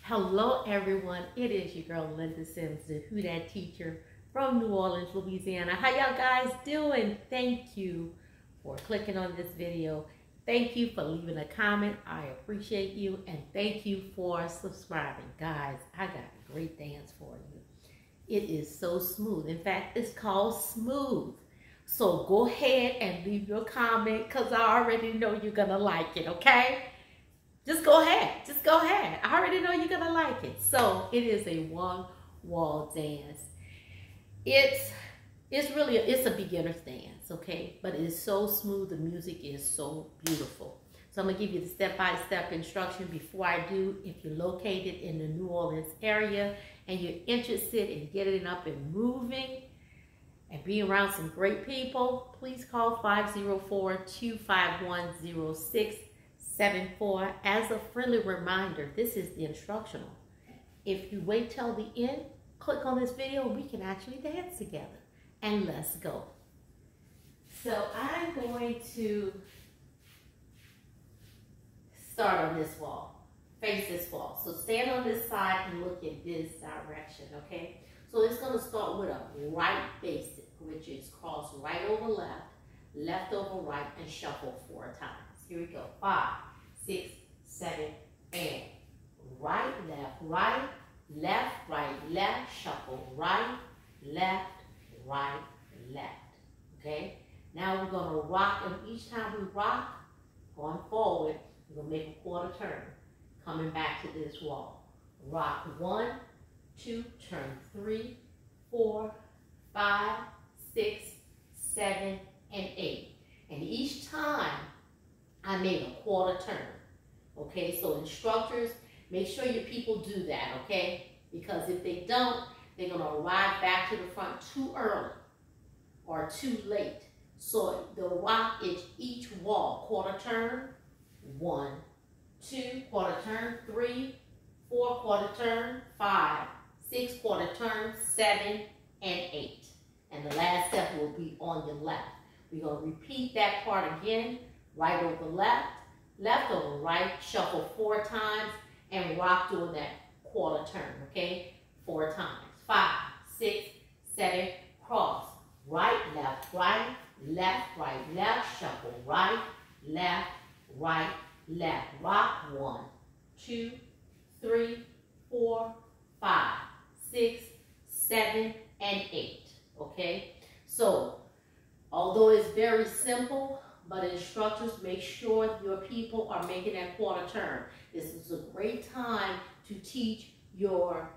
Hello everyone, it is your girl Linda Sims, the Who Dat teacher from New Orleans, Louisiana. How y'all guys doing? Thank you for clicking on this video. Thank you for leaving a comment. I appreciate you, and thank you for subscribing. Guys, I got a great dance for you. It is so smooth. In fact, it's called Smooth. So go ahead and leave your comment because I already know you're gonna like it, okay? Just go ahead. Just go ahead. I already know you're going to like it. So it is a one-wall dance. It's a beginner's dance, okay? But it is so smooth. The music is so beautiful. So I'm going to give you the step-by-step instruction before I do. If you're located in the New Orleans area and you're interested in getting up and moving and being around some great people, please call 504-251-0674. As a friendly reminder, this is the instructional. If you wait till the end, click on this video and we can actually dance together. And let's go. So I'm going to start on this wall, face this wall. So stand on this side and look in this direction, okay? So it's going to start with a right basic, which is cross right over left, left over right, and shuffle 4 times. Here we go. 5, 6, 7, and right, left, left, shuffle, right, left, okay? Now we're going to rock, and each time we rock, going forward, we're going to make a quarter turn, coming back to this wall. Rock 1, 2, turn 3, 4, 5, 6, 7, and 8. And each time, I made a quarter turn, okay? So instructors, make sure your people do that, okay? Because if they don't, they're going to arrive back to the front too early or too late. So the rock is each wall, quarter turn, 1, 2, quarter turn, 3, 4, quarter turn, 5, 6, quarter turn, 7, and 8. And the last step will be on your left. We're going to repeat that part again. Right over left, left over right, shuffle 4 times, and rock doing that quarter turn, okay? 4 times. 5, 6, 7, cross. Right, left, left, shuffle. Right, left, rock. 1, 2, 3, 4, 5, 6, 7, and 8, okay? So, although it's very simple, but instructors, make sure your people are making that quarter turn. This is a great time to teach your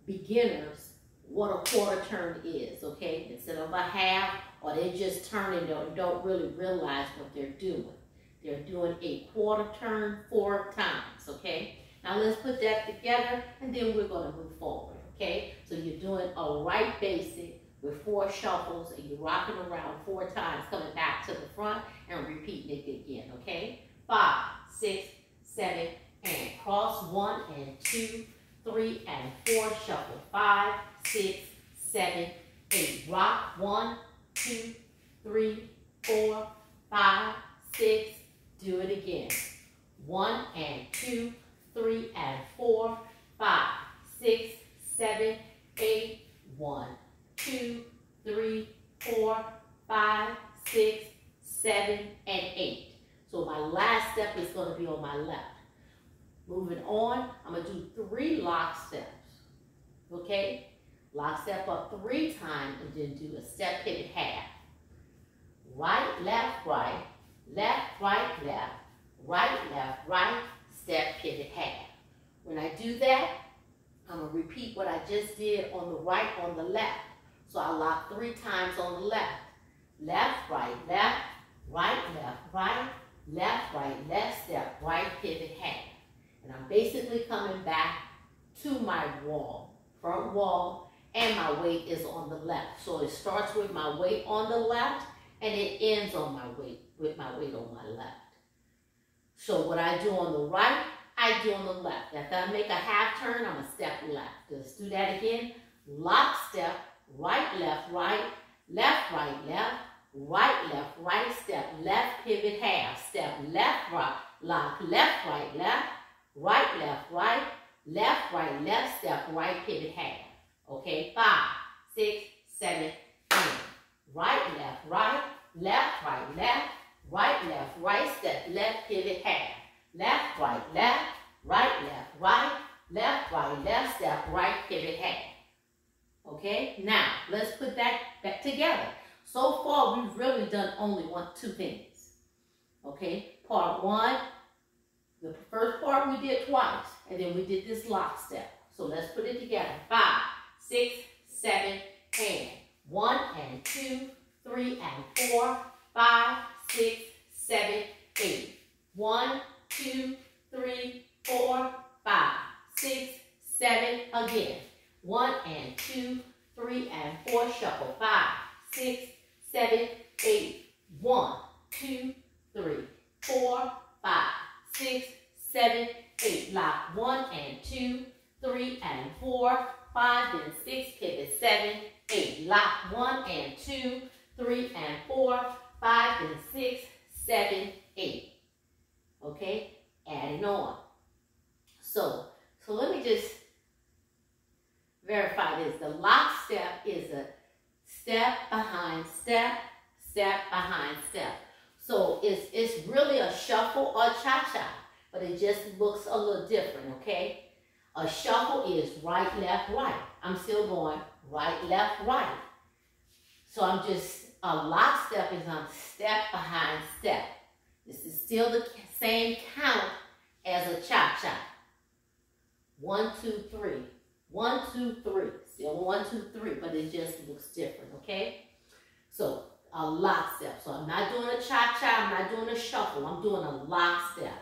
beginners what a quarter turn is, okay? Instead of a half, or they're just turning and don't really realize what they're doing. They're doing a quarter turn 4 times, okay? Now let's put that together, and then we're going to move forward, okay? So you're doing a right basic with 4 shuffles, and you're rocking around 4 times, coming back to the front and repeating it again, okay? 5, 6, 7, and cross. 1 and 2, 3 and 4, shuffle. 5, 6, 7, 8. Rock. 1, 2, 3, 4, 5, 6. Do it again. 1 and 2, 3 and 4, 5, 6, 7, 8. 1, 2, 3, 4, 5, 6, 7, and 8. So my last step is going to be on my left. Moving on, I'm going to do 3 lock steps. Okay? Lock step up 3 times and then do a step pivot half. Right, left, left, right, step pivot half. When I do that, I'm going to repeat what I just did on the right, on the left. So I lock 3 times on the left. Left, right, left, step, right, pivot, half. And I'm basically coming back to my wall, front wall, and my weight is on the left. So it starts with my weight on the left, and it ends on my weight, with my weight on my left. So what I do on the right, I do on the left. After I make a half turn, I'm going to step left. Let's do that again. Lock step, right, left, left, step, left, pivot, half, step, left, right, lock, left, right, left, right, step, right, pivot, half. Okay, 5, 6, 7, 8. Right, left, right, right, step, left, pivot, half. Left, right, left, step, right, pivot, half. Okay, now let's put that back together. So far, we've really done only two things. Okay, part 1, the first part we did twice, and then we did this lock step. So let's put it together. 5, 6, 7, and 1 and 2, 3 and 4, 5, 6, 7, 8. 1, 2, 3, 4, 5, 6, 7 again. 1 and 2, 3 and 4, shuffle. 5, 6, 7, 8. 1, 2, 3, 4, 5, 6, 7, 8. Lock 1 and 2, 3 and 4, 5 and 6, pivot 7, 8. Lock 1 and 2, 3 and 4, 5 and 6, 7, 8. Okay, adding on. So let me just verify this. The lock step is a step behind step, step behind step. So it's really a shuffle or cha-cha, but it just looks a little different, okay? A shuffle is right, left, right. I'm still going right, left, right. So a lock step is on step behind step. This is still the same count as a cha-cha. 1, 2, 3. 1, 2, 3. Still 1, 2, 3, but it just looks different, okay? So a lock step. So I'm not doing a cha-cha, I'm not doing a shuffle, I'm doing a lock step.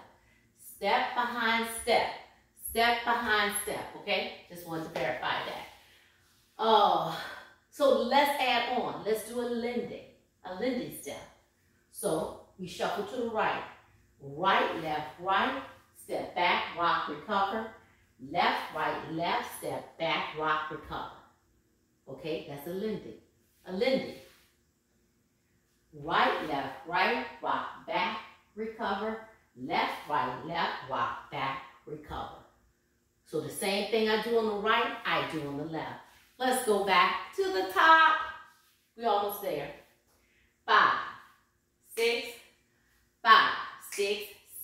Step behind step. Step behind step, okay? Just wanted to verify that. So let's add on. Let's do a Lindy step. So we shuffle to the right. Right, left, step back, rock, recover. Left, step back, rock, recover. Okay, that's a Lindy. Right, left, rock, back, recover. Left, rock, back, recover. So the same thing I do on the right, I do on the left. Let's go back to the top. We're almost there. 5, 6,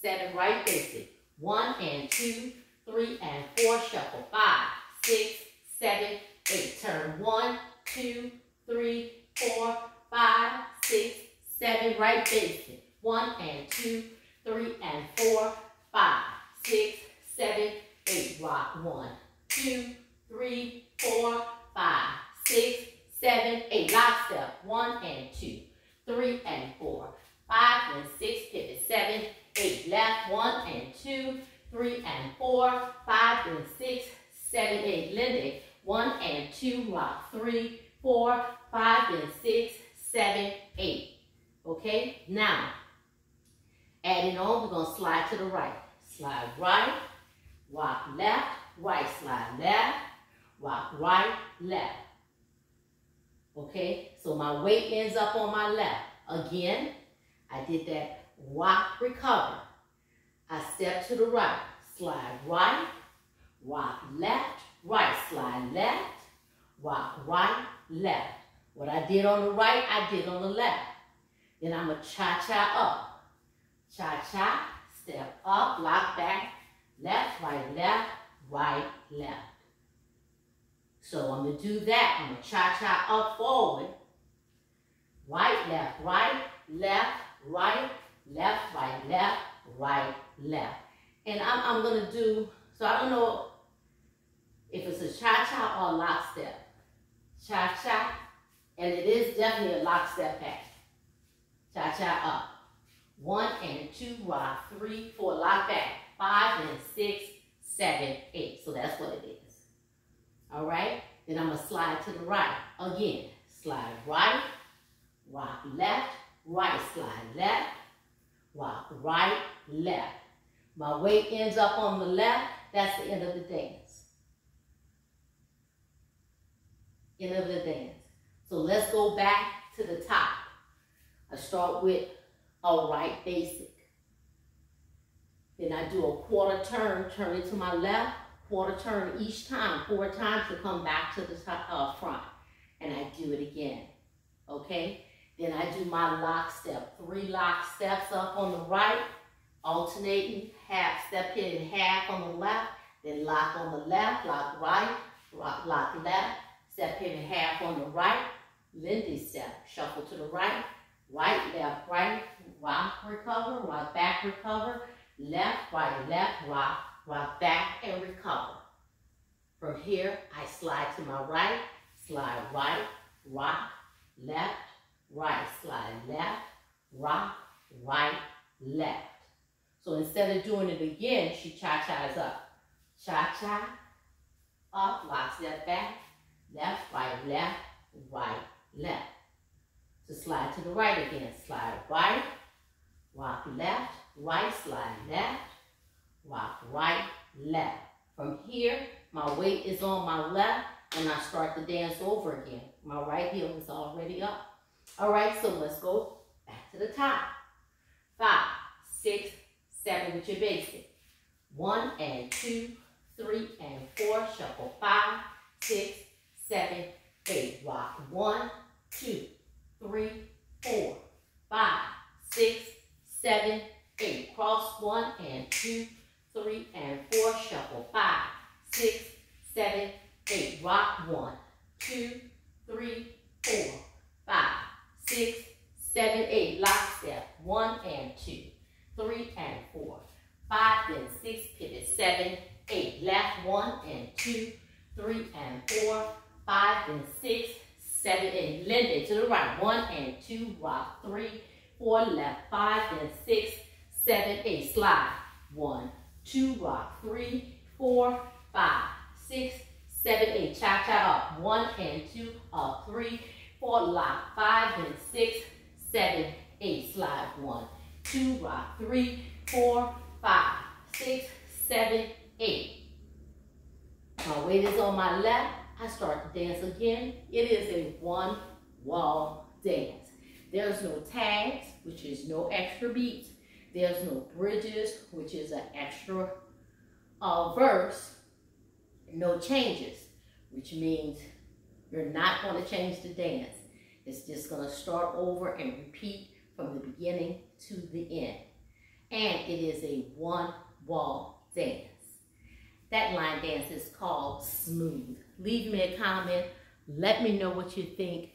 7, right basic. 1 and 2, 3 and 4, shuffle. 5, 6, 7, 8. Turn 1, 2, 3, 4, 5, 6, 7, right basic. 1 and 2, 3 and 4, 5, 6, 7, 8. Rock 1, 2, 3, 4, 5, 6, 7, 8. Lock step 1 and 2, 3 and 4, 5 and 6. Pivot 7, 8. Left 1 and 2, 3 and 4, 5 and 6, 7, 8. Lindy 1 and 2. Rock 3, 4, 5 and 6, 7, 8. Okay. Now adding on, we're gonna slide to the right. Slide right. Rock left, right, slide left, rock right, left. Okay, so my weight ends up on my left. Again, I did that rock, recover. I step to the right, slide right, rock left, right, slide left, rock right, left. What I did on the right, I did on the left. Then I'm gonna cha-cha up. Cha-cha, step up, lock back, left, right, left. So I'm going to do that. I'm going to cha-cha up, forward. Right, left, right, left. And I'm going to do, so I don't know if it's a cha-cha or a lock step. Cha-cha, and it is definitely a lock step back. Cha-cha up. 1 and 2, rock, 3, 4, lock back. 5 and 6, 7, 8. So that's what it is. All right. Then I'm going to slide to the right. Again, slide right, rock left, right, slide left, rock right, left. My weight ends up on the left. That's the end of the dance. End of the dance. So let's go back to the top. I start with a right basic. Then I do a quarter turn, turn it to my left, quarter turn each time, 4 times to come back to the top, front. And I do it again, okay? Then I do my lock step, 3 lock steps up on the right, alternating, half step hitting half on the left, then lock on the left, lock right, lock left, step hitting half on the right, Lindy step, shuffle to the right, right, left, right, rock, recover, rock back, recover, left, rock back, and recover. From here, I slide to my right, slide right, rock, left, right, slide left, rock, right, left. So instead of doing it again, she cha-chas up. Cha-cha, up, lock step back, left, right, left. To slide to the right again, slide right, rock left, right, slide left, rock right, left. From here, my weight is on my left, and I start the dance over again. My right heel is already up. All right, so let's go back to the top. 5, 6, 7 with your basic. 1 and 2, 3 and 4, shuffle 5, 6, 7, 8. Rock 1, 2, 3, 4, 5, 6, 7, 8. Cross 1 and 2, 3 and 4, shuffle 5, 6, 7, 8. Rock 1, 2, 3, 4, 5, 6, 7, 8. Lock step 1 and 2, 3 and 4, 5, then 6, pivot 7, 8. Left 1 and 2, 3 and 4, 5, then 6, 7, 8. Lend it to the right. 1 and 2, rock 3, 4, left 5, then 6, 7, 8. Slide 1, 2, rock 3, 4, 5, 6, 7, 8. Cha-cha up. 1 and 2, up 3, 4, lock 5, then 6, 7, 8. Slide 1, 2, rock 3, 4, 5, 6, 7, 8. My weight is on my left. I start to dance again. It is a one-wall dance. There's no tags, which is no extra beats. There's no bridges, which is an extra verse. No changes, which means you're not going to change the dance. It's just going to start over and repeat from the beginning to the end. And it is a one-wall dance. That line dance is called smooth. Leave me a comment. Let me know what you think.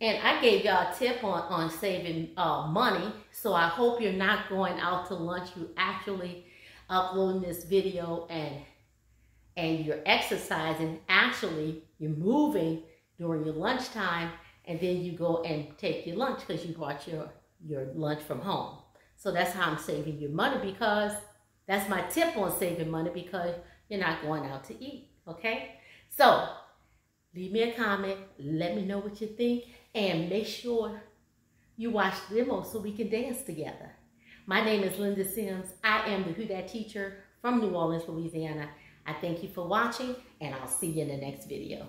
And I gave y'all a tip on saving money. So I hope you're not going out to lunch. You're actually uploading this video and you're exercising. Actually, you're moving during your lunchtime, and then you go and take your lunch because you brought your lunch from home. So that's how I'm saving you money, because that's my tip on saving money, because you're not going out to eat, okay? So leave me a comment, let me know what you think, and make sure you watch the demo so we can dance together. My name is Linda Sims. I am the Who Dat teacher from New Orleans, Louisiana. I thank you for watching, and I'll see you in the next video.